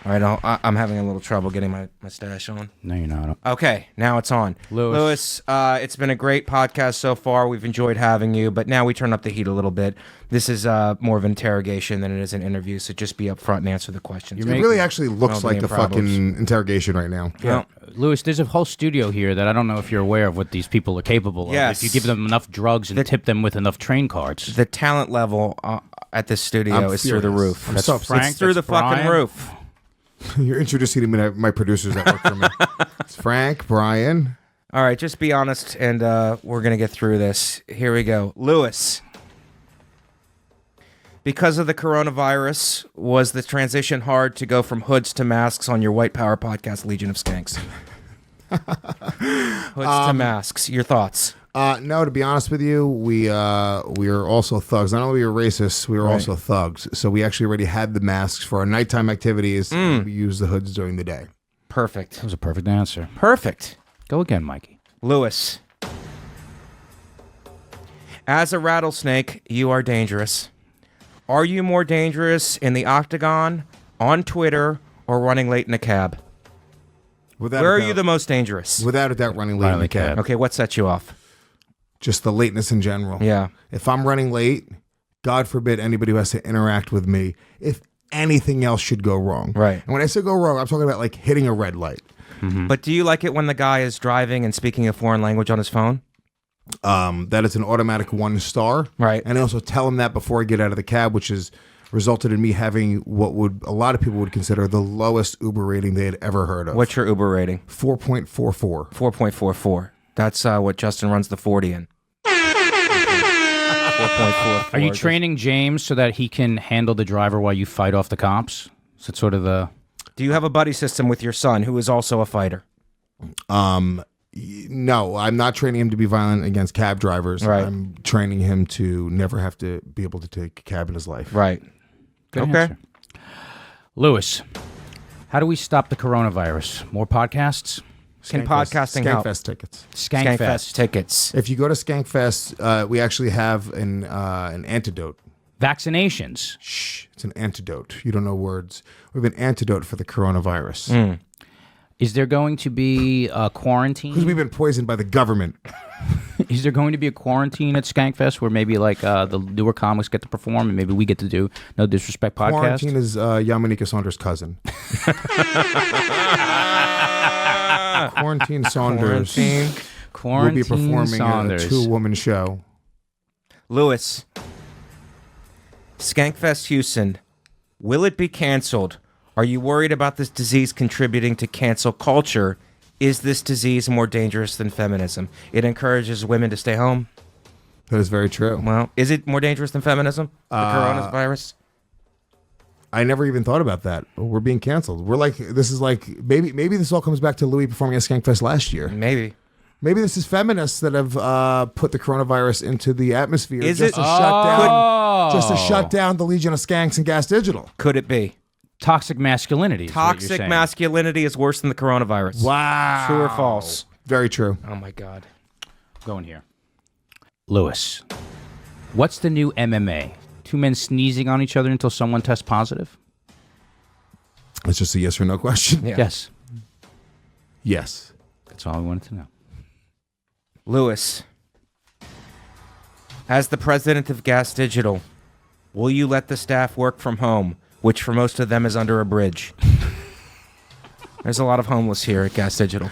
All right, I'm having a little trouble getting my stash on. No, you're not. Okay, now it's on. Lewis, it's been a great podcast so far. We've enjoyed having you, but now we turn up the heat a little bit. This is more of an interrogation than it is an interview, so just be upfront and answer the questions. It really actually looks like a fucking interrogation right now. Yeah. Lewis, there's a whole studio here that I don't know if you're aware of what these people are capable of. Yes. If you give them enough drugs and tip them with enough train cards. The talent level at this studio is through the roof. I'm so Frank, It's through the fucking Brian. roof. You're introducing me to my producers that work for me. It's Frank, Brian. All right, just be honest, and we're going to get through this. Here we go. Lewis, because of the coronavirus, was the transition hard to go from hoods to masks on your White Power podcast, Legion of Skanks? Hoods to masks. Your thoughts? No, to be honest with you, we are also thugs. Not only were we racists, we were also thugs. So we actually already had the masks for our nighttime activities. We used the hoods during the day. Perfect. That was a perfect answer. Perfect. Go again, Mikey. Lewis, as a rattlesnake, you are dangerous. Are you more dangerous in the octagon, on Twitter, or running late in a cab? Where are you the most dangerous? Without a doubt, running late in the cab. Okay, what sets you off? Just the lateness in general. Yeah. If I'm running late, God forbid anybody who has to interact with me, if anything else should go wrong. Right. And when I say go wrong, I'm talking about like hitting a red light. But do you like it when the guy is driving and speaking a foreign language on his phone? That it's an automatic 1 star. Right. And I also tell him that before I get out of the cab, which has resulted in me having what would a lot of people would consider the lowest Uber rating they had ever heard of. What's your Uber rating? 4.44. 4.44. That's what Justin runs the 40 in. 4.44. Are you training James so that he can handle the driver while you fight off the cops? Is it sort of the... Do you have a buddy system with your son who is also a fighter? No, I'm not training him to be violent against cab drivers. Right. I'm training him to never have to be able to take a cab in his life. Right. Good Okay. answer. Lewis, how do we stop the coronavirus? More podcasts? Can podcasting help? Skankfest tickets. Skankfest tickets. If you go to Skankfest, we actually have an antidote. Vaccinations. Shh, it's an antidote. You don't know words. We have an antidote for the coronavirus. Is there going to be a Because quarantine? we've been poisoned by the government. Is there going to be a quarantine at Skankfest where maybe like the newer comics get to perform and maybe we get to do No Disrespect podcast? Quarantine is Yamanika Saunders' cousin. Quarantine Saunders will Quarantine be performing Saunders. a 2-woman show. Lewis, Skankfest Houston, will it be canceled? Are you worried about this disease contributing to cancel culture? Is this disease more dangerous than feminism? It encourages women to stay home. That is very true. Well, is it more dangerous than feminism? The coronavirus? I never even thought about that. We're being canceled. We're like, this is like, maybe this all comes back to Louis performing at Skankfest last year. Maybe. Maybe this is feminists that have put the coronavirus into the atmosphere Is just it? to shut down the Legion of Skanks and Gas Digital. Could it be? Toxic masculinity. is what you're Toxic saying. masculinity is worse than the coronavirus. Wow. True or false? Very true. Oh, my God. Going here. Lewis, what's the new MMA? 2 men sneezing on each other until someone tests positive? It's just a yes or no question. Yeah. Yes. Yes. That's all I wanted to know. Lewis, as the president of Gas Digital, will you let the staff work from home, which for most of them is under a bridge? There's a lot of homeless here at Gas Digital.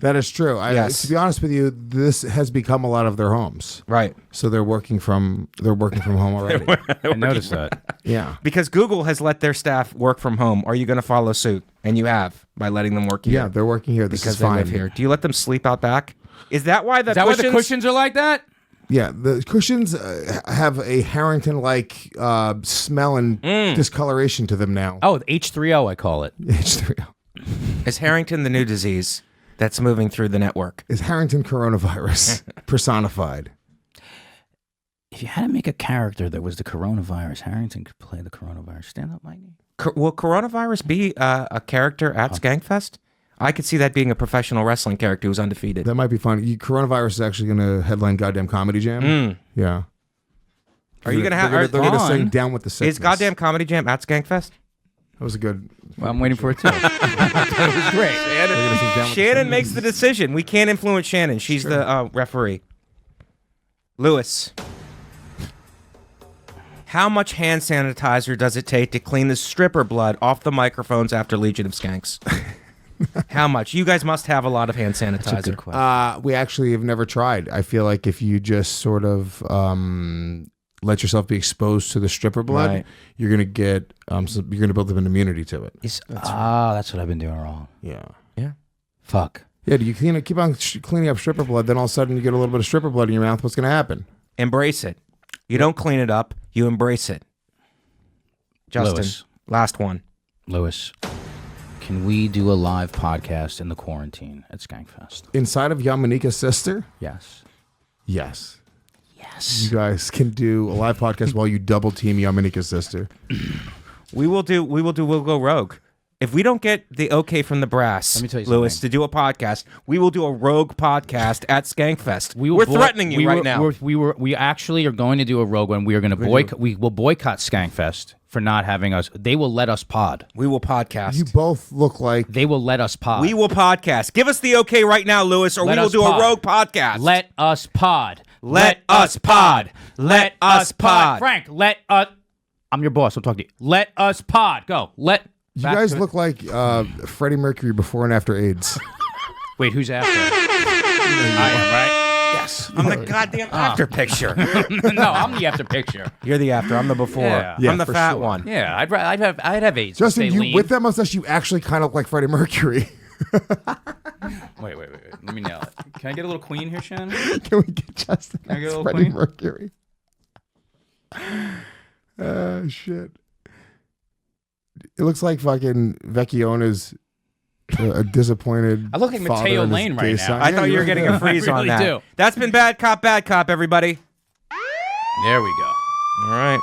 That is true. Yes. To be honest with you, this has become a lot of their homes. Right. So they're working from home already. I noticed that. Yeah. Because Google has let their staff work from home. Are you going to follow suit? And you have, by letting them work here. Yeah, they're working here. This because is they fine. live here. Do you let them sleep out back? Is that why the Is that why the cushions are like that? Yeah, the cushions have a Harrington-like smell and discoloration to them now. Oh, H3O, I call it. H3O. Is Harrington the new disease that's moving through the network? Is Harrington coronavirus personified? If you had to make a character that was the coronavirus, Harrington could play the coronavirus. Stand up, Mikey. Will coronavirus be a character at Skankfest? I could see that being a professional wrestling character who's undefeated. That might be fun. Coronavirus is actually going to headline Goddamn Comedy Jam. Yeah. Are you going to have... They're going to sing Down with the Sickness. Is Goddamn Comedy Jam at Skankfest? That was a good. Well, I'm waiting for it too. That was great. Shannon makes the decision. We can't influence Shannon. She's the referee. Lewis, how much hand sanitizer does it take to clean the stripper blood off the microphones after Legion of Skanks? How much? You guys must have a lot of hand sanitizer. That's a good question. We actually have never tried. I feel like if you just sort of let yourself be exposed to the stripper blood, Right. you're gonna get you're gonna build up an immunity to it. That's what I've been doing wrong. Yeah. Fuck. Yeah. Do you keep on cleaning up stripper blood? Then all of a sudden you get a little bit of stripper blood in your mouth. What's gonna happen? Embrace it. You don't clean it up. You embrace it. Justin, Lewis. last one. Lewis, can we do a live podcast in the quarantine at Skankfest? Inside of Yamanika's sister? Yes. Yes. Yes. You guys can do a live podcast while you double team Yamanika's sister. We'll go rogue. If we don't get the okay from the brass, Let me tell you Lewis, something. to do a podcast, we will do a rogue podcast at Skankfest. We will We're threatening you right now. We actually are going to do a rogue one. We are going to boycott. We will boycott Skankfest for not having us. They will let us pod. We will podcast. You both look like They will let us pod. We will podcast. Give us the okay right now, Lewis, or Let we will us do pod. a rogue podcast. Let us pod. Let us pod. Let us pod. Frank, let us. I'm your boss. I'll talk to you. Let us pod. Go. you guys look like Freddie Mercury before and after AIDS. Wait, who's after? I am, right? Yes. I'm the goddamn after picture. No, I'm the after picture. You're the after. I'm the before. Yeah. I'm the for fat sure. one. Yeah, I'd have AIDS. Justin, Stay you lean. with that mustache, you actually kind of look like Freddie Mercury. Wait. Let me nail it. Can I get a little queen here, Shannon? Can we get Justin Can I get a as little Freddie queen? Mercury? Shit. It looks like fucking Vecchione's a disappointed. I look like father Mateo and his Lane right gay now. son. I Yeah, thought you were getting a freeze I on really that. do. That's been bad cop, everybody. There we go. All right.